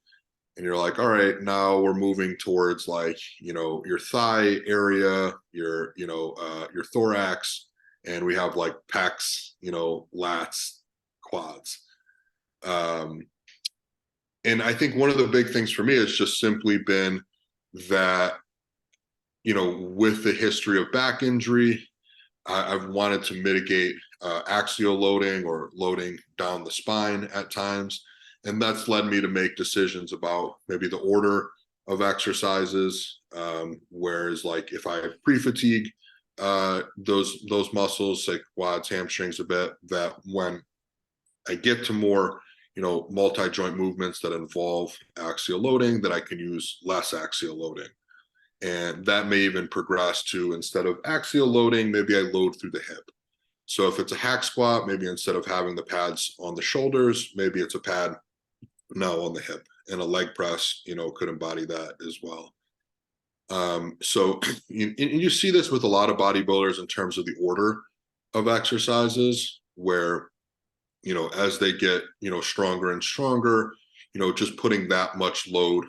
and you're like, all right, now we're moving towards like, your thigh area, your thorax, and we have like pecs, lats, quads. And I think one of the big things for me has just simply been that, with the history of back injury, I've wanted to mitigate axial loading or loading down the spine at times. And that's led me to make decisions about maybe the order of exercises. Whereas like if I pre-fatigue those muscles like quads, hamstrings a bit, that when I get to more, multi-joint movements that involve axial loading, that I can use less axial loading. And that may even progress to instead of axial loading, maybe I load through the hip. So if it's a hack squat, maybe instead of having the pads on the shoulders, maybe it's a pad now on the hip. And a leg press, could embody that as well. So you see this with a lot of bodybuilders in terms of the order of exercises where, as they get, stronger and stronger, just putting that much load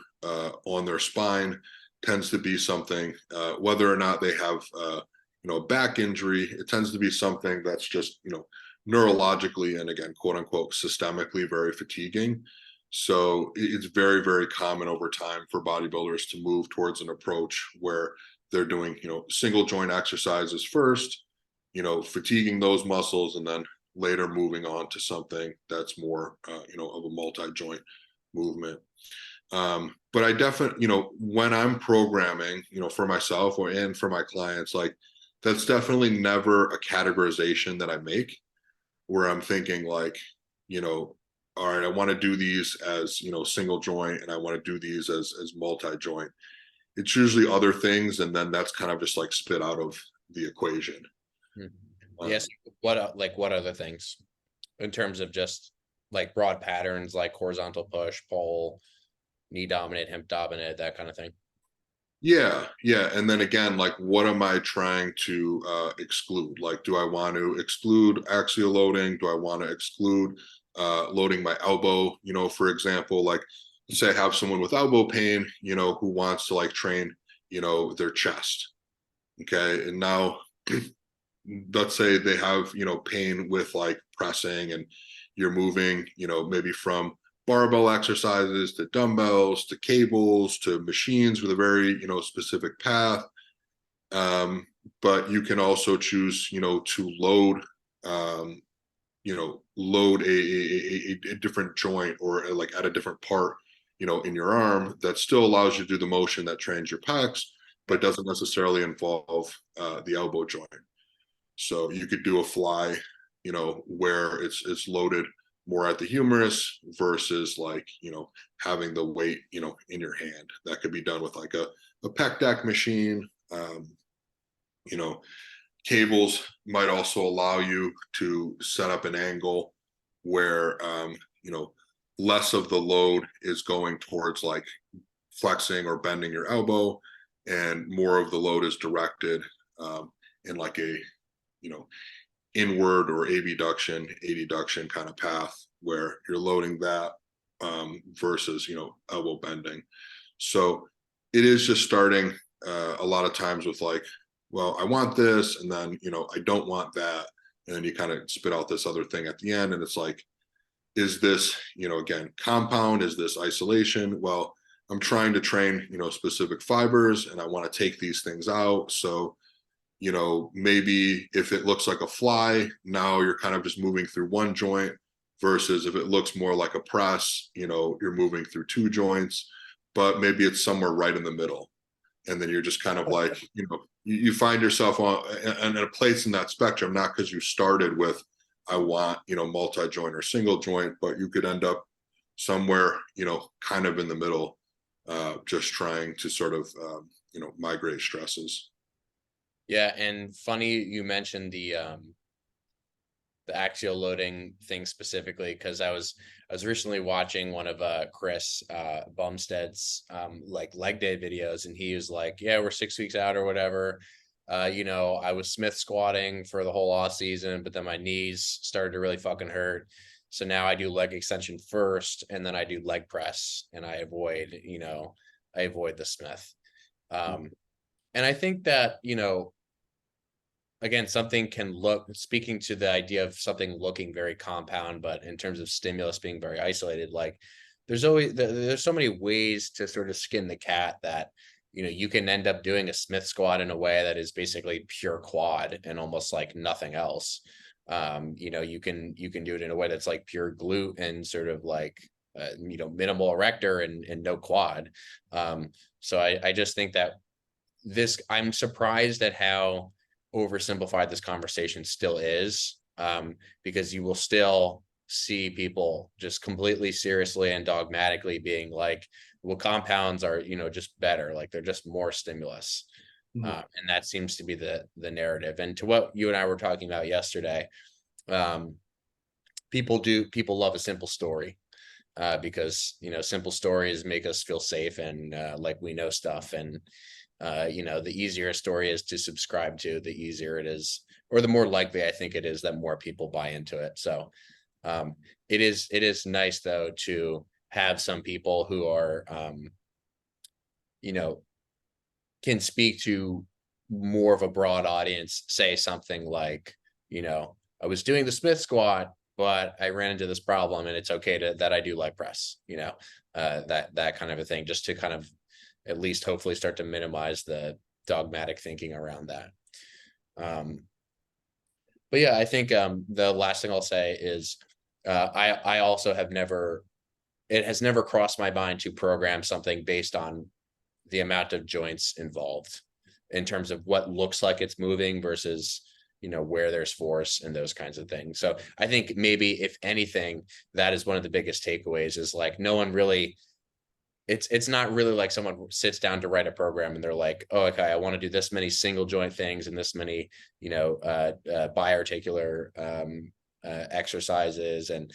on their spine tends to be something, whether or not they have, back injury, it tends to be something that's just, neurologically and again, quote unquote, systemically very fatiguing. So it's very, very common over time for bodybuilders to move towards an approach where they're doing, single joint exercises first, fatiguing those muscles and then later moving on to something that's more, of a multi-joint movement. But I definitely, when I'm programming, for myself or and for my clients, like that's definitely never a categorization that I make where I'm thinking like, you know, all right, I want to do these as, single joint and I want to do these as multi-joint. It's usually other things, and then that's kind of just like spit out of the equation. Mhm. Um, Yes. What other things in terms of just like broad patterns, like horizontal push, pull, knee dominant, hip dominant, that kind of thing? Yeah, yeah. And then again, like what am I trying to exclude? Like, do I want to exclude axial loading? Do I want to exclude loading my elbow? For example, like let's say I have someone with elbow pain, who wants to like train, their chest. Okay. And now let's say they have, pain with like pressing and you're moving, maybe from barbell exercises to dumbbells to cables to machines with a very, specific path. Um, but you can also choose, to load, load a different joint or like at a different part, in your arm that still allows you to do the motion that trains your pecs, but doesn't necessarily involve the elbow joint. So you could do a fly, where it's loaded more at the humerus versus like, having the weight, in your hand. That could be done with like a pec deck machine. You know, Cables might also allow you to set up an angle where, less of the load is going towards like flexing or bending your elbow, and more of the load is directed in like a, you know, inward or abduction, adduction kind of path where you're loading that versus, elbow bending. So it is just starting a lot of times with like, well, I want this, and then, I don't want that. And then you kind of spit out this other thing at the end. And it's like, is this, again, compound? Is this isolation? Well, I'm trying to train, specific fibers, and I want to take these things out. So, maybe if it looks like a fly, now you're kind of just moving through one joint versus if it looks more like a press, you're moving through two joints, but maybe it's somewhere right in the middle. And then you're just kind of like, you find yourself on in a place in that spectrum, not because you started with, I want, multi-joint or single joint, but you could end up somewhere, kind of in the middle, just trying to sort of, migrate stresses. Yeah, and funny you mentioned the axial loading thing specifically, because I was recently watching one of Chris Bumstead's like leg day videos, and he was like, yeah, we're 6 weeks out or whatever. I was Smith squatting for the whole off season, but then my knees started to really fucking hurt. So now I do leg extension first, and then I do leg press, and I avoid the Smith. Um, and I think that, again, something can look, speaking to the idea of something looking very compound, but in terms of stimulus being very isolated, like there's so many ways to sort of skin the cat that, you can end up doing a Smith squat in a way that is basically pure quad and almost like nothing else. You can do it in a way that's like pure glute and sort of like minimal erector and no quad. So I just think that I'm surprised at how oversimplified this conversation still is, because you will still see people just completely seriously and dogmatically being like, well, compounds are, just better, like they're just more stimulus. Mhm. And that seems to be the narrative. And to what you and I were talking about yesterday, um, people love a simple story, because simple stories make us feel safe and like we know stuff. And the easier a story is to subscribe to, the easier it is, or the more likely I think it is that more people buy into it. So um, it is nice though to have some people who are you know can speak to more of a broad audience, say something like, I was doing the Smith squat, but I ran into this problem, and it's okay that I do leg press, that kind of a thing, just to kind of at least hopefully start to minimize the dogmatic thinking around that. Um, But yeah, I think the last thing I'll say is I also have never, it has never crossed my mind to program something based on the amount of joints involved in terms of what looks like it's moving versus, where there's force and those kinds of things. So I think maybe if anything, that is one of the biggest takeaways, is like no one really, it's not really like someone sits down to write a program and they're like, oh, okay, I want to do this many single joint things and this many, biarticular exercises. And,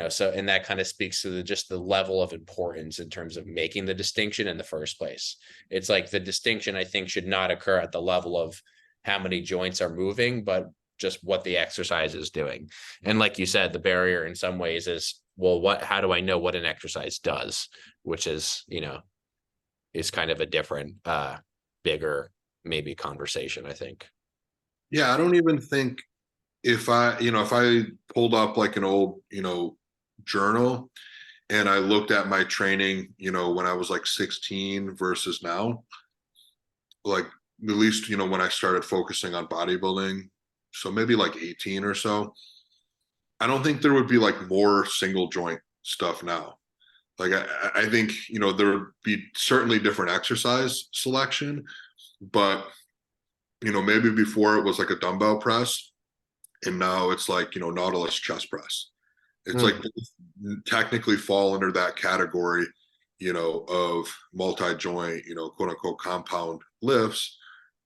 so, and that kind of speaks to just the level of importance in terms of making the distinction in the first place. It's like the distinction, I think, should not occur at the level of how many joints are moving, but just what the exercise is doing. And like you said, the barrier in some ways is, well, how do I know what an exercise does? Which is, is kind of a different, bigger, maybe conversation, I think. Yeah, I don't even think if I pulled up like an old, journal and I looked at my training, when I was like 16 versus now, like at least, when I started focusing on bodybuilding, so maybe like 18 or so, I don't think there would be like more single joint stuff now. Like I think, there would be certainly different exercise selection, but maybe before it was like a dumbbell press, and now it's like, Nautilus chest press. It's like technically fall under that category, of multi-joint, quote unquote compound lifts.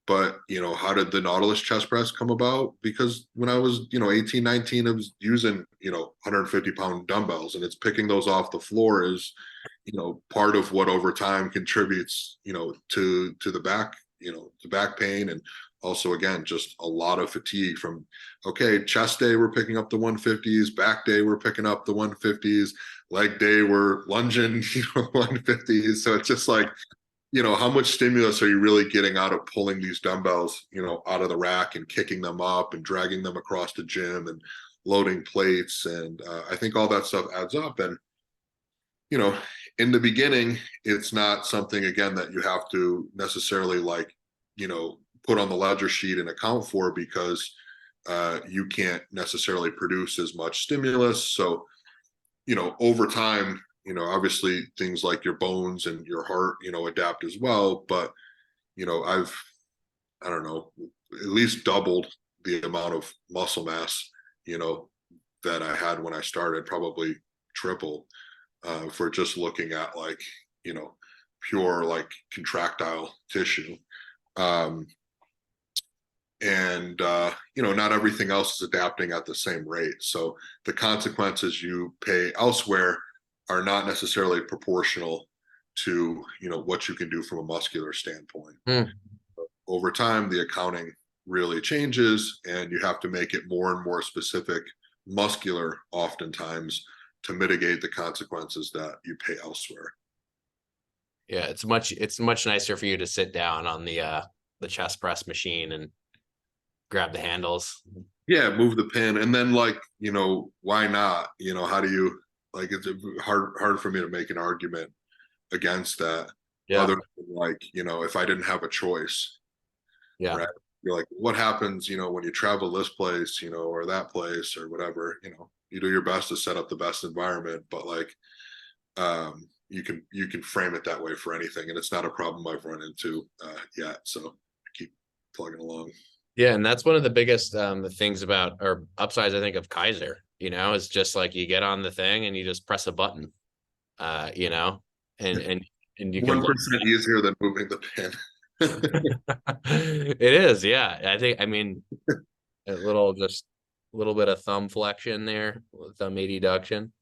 But, how did the Nautilus chest press come about? Because when I was, 18, 19, I was using, 150-pound dumbbells, and it's picking those off the floor is, part of what over time contributes, to the back, to back pain. And also, again, just a lot of fatigue from, okay, chest day, we're picking up the 150s, back day, we're picking up the 150s, leg day, we're lunging, 150s. So it's just like, how much stimulus are you really getting out of pulling these dumbbells, out of the rack and kicking them up and dragging them across the gym and loading plates? And I think all that stuff adds up. And, you know, in the beginning, it's not something, again, that you have to necessarily like, put on the ledger sheet and account for, because you can't necessarily produce as much stimulus. So, over time, obviously things like your bones and your heart, adapt as well. But, I don't know, at least doubled the amount of muscle mass, that I had when I started, probably triple, for just looking at like, pure like contractile tissue. Um, and not everything else is adapting at the same rate, so the consequences you pay elsewhere are not necessarily proportional to what you can do from a muscular standpoint. Mm. Over time the accounting really changes, and you have to make it more and more specific muscular oftentimes to mitigate the consequences that you pay elsewhere. Yeah, it's much nicer for you to sit down on the chest press machine and grab the handles. Yeah, move the pin, and then like, why not? How do you, like, it's hard for me to make an argument against that, Yeah. other than like, if I didn't have a choice, Yeah. right? You're like, what happens, when you travel this place, or that place or whatever, you do your best to set up the best environment, but like, you can frame it that way for anything, and it's not a problem I've run into yet. So I keep plugging along. Yeah, and that's one of the biggest things about, or upsides, I think, of Kaiser, is just like you get on the thing and you just press a button, you know, and you can look. 1% easier than moving the pin. It is, yeah. I mean, just a little bit of thumb flexion there, thumb adduction.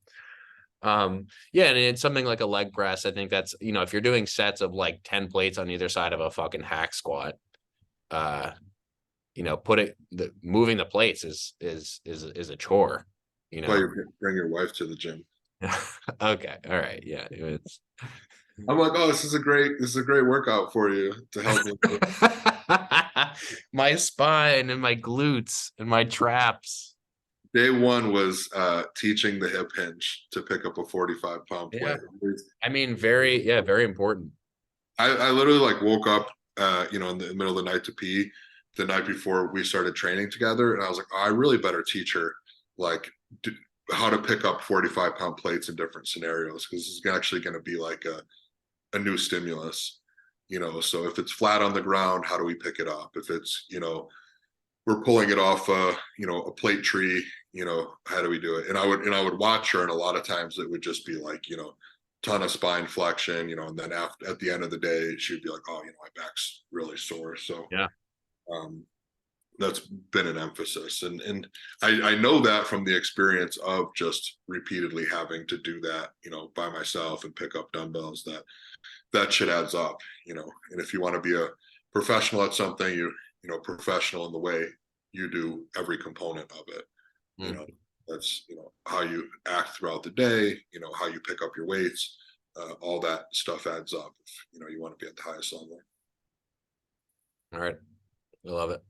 Yeah, and it's something like a leg press. I think that's, if you're doing sets of like 10 plates on either side of a fucking hack squat, uh, moving the plates is a chore, Why you bring your wife to the gym? Okay, all right, yeah, it's I'm like, oh, this is a great workout for you to help me. my spine and my glutes and my traps. Day one was teaching the hip hinge to pick up a 45-pound Yeah, plate. I mean, very important. I literally like woke up, in the middle of the night to pee, the night before we started training together, and I was like, oh, I really better teach her like how to pick up 45-pound plates in different scenarios, because this is actually going to be like a new stimulus, you know. So if it's flat on the ground, how do we pick it up? If it's, you know, we're pulling it off you know, a plate tree, you know, how do we do it? And I would watch her, and a lot of times it would just be like, you know, ton of spine flexion, you know, and then after, at the end of the day, she'd be like, oh, you know, my back's really sore. So Yeah. um that's been an emphasis, and I know that from the experience of just repeatedly having to do that, you know, by myself and pick up dumbbells, that shit adds up, you know. And if you want to be a professional at something, you know, professional in the way you do every component of it, you know. That's, you know, how you act throughout the day, you know, how you pick up your weights, all that stuff adds up if, you know, you want to be at the highest level. All right. I love it.